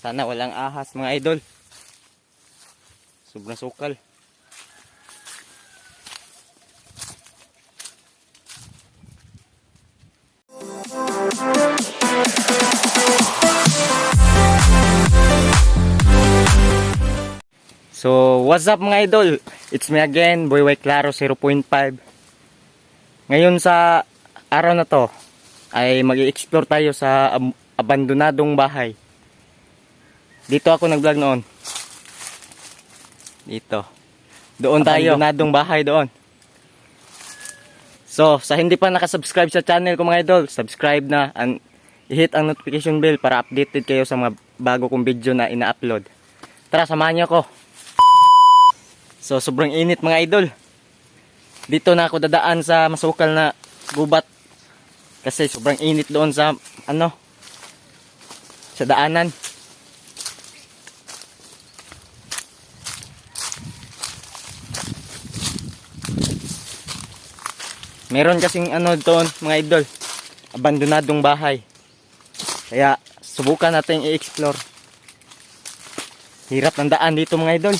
Sana walang ahas mga idol. Sobrang sukal. So, what's up mga idol? It's me again, Boy White Claro 0.5. Ngayon sa araw na to ay mag-i-explore tayo sa abandonadong bahay. Dito ako nag-vlog noon. Dito. Doon tayo. Abandonadong bahay doon. So, sa hindi pa nakasubscribe sa channel ko mga idol, subscribe na and i-hit ang notification bell para updated kayo sa mga bago kong video na ina-upload. Tara, samahan niyo ako. So, sobrang init mga idol. Dito na ako dadaan sa masukal na gubat. Kasi sobrang init doon sa, sa daanan. Meron kasing doon mga idol. Abandonadong bahay. Kaya, subukan natin i-explore. Hirap ng daan dito mga idol.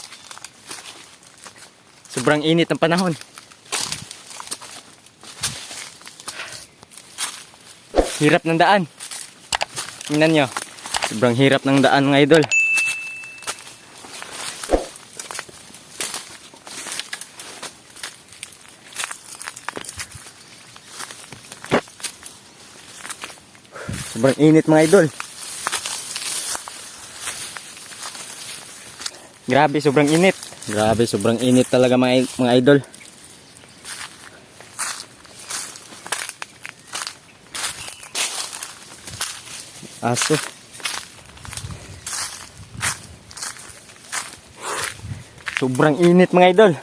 Sobrang init ng panahon. Hirap ng daan. Tingnan nyo. Sobrang hirap ng daan mga idol. Sobrang init mga idol. Grabe, sobrang init. Grabe, sobrang init talaga mga idol. Aso. Sobrang init mga idol.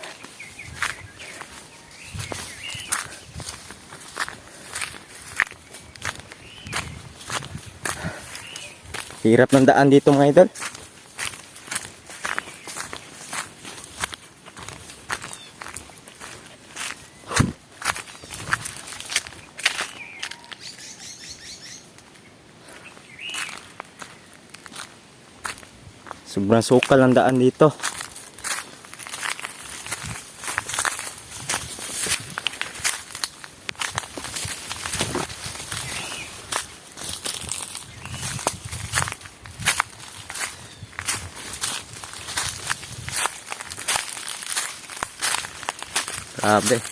Hirap ng daan dito mga idol. Sobrang sukal ang daan dito. Grabe.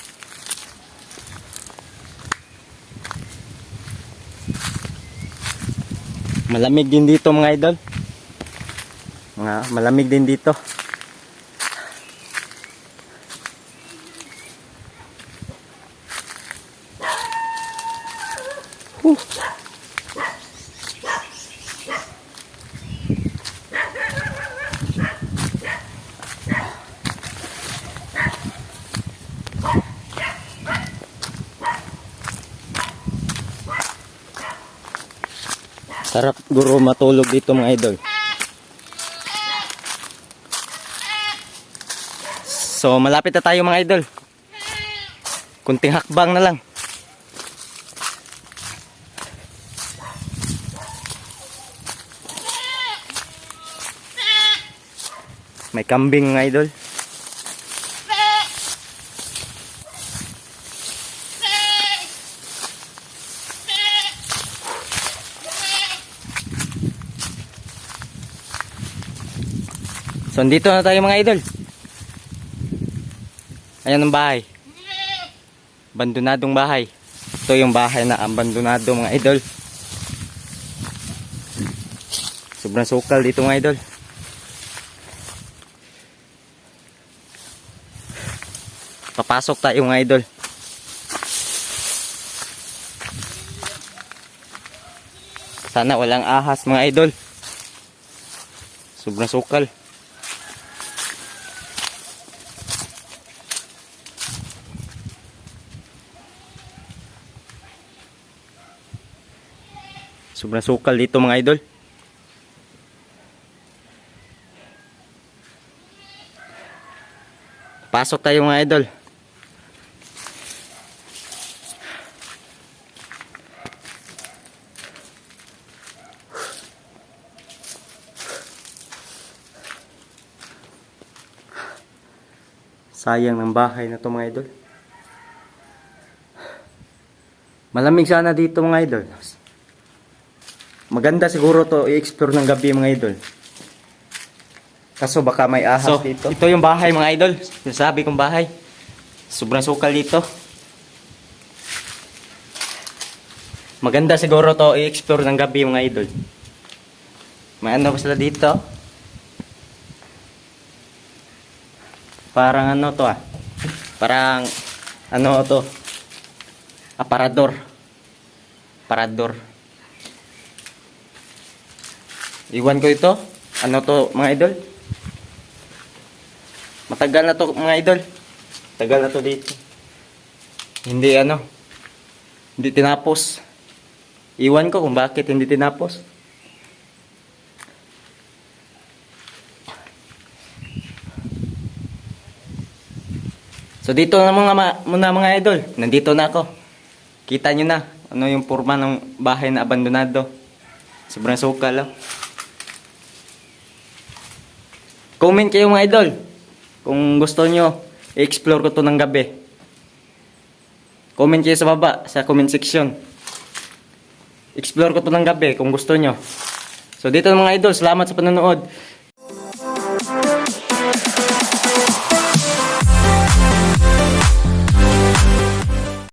Malamig din dito mga idol. Malamig din dito. Sarap guro matulog dito mga idol. So malapit na tayo mga idol. Kunting hakbang na lang. May kambing mga idol. So dito na tayo mga idol. Ayan ang bahay. Abandonadong bahay. Ito yung bahay na abandonado mga idol. Sobrang sukal dito mga idol. Papasok tayo mga idol. Sana walang ahas mga idol. Sobrang sukal. Sobrang sukal dito mga idol. Pasok tayo mga idol. Sayang ng bahay na to mga idol. Malamig sana dito mga idol. Maganda siguro to i-explore ng gabi mga idol. Kaso baka may ahas dito. Ito yung bahay mga idol. Sabi kong bahay. Sobrang sukal dito. Maganda siguro to i-explore ng gabi mga idol. May ano ba sila dito? Parang ano to Parang ano to? Aparador. Aparador. Iwan ko ito. Ano to mga idol? Matagal na to mga idol. Tagal na to dito. Hindi hindi tinapos. Iwan ko kung bakit hindi tinapos. So dito na muna mga idol. Nandito na ako. Kita nyo na ano yung forma ng bahay na abandonado. Sobrang sukal. Comment kayo mga idol. Kung gusto nyo, i-explore ko to ng gabi. Comment kayo sa baba, sa comment section. Explore ko to ng gabi kung gusto nyo. So dito mga idol, salamat sa panonood.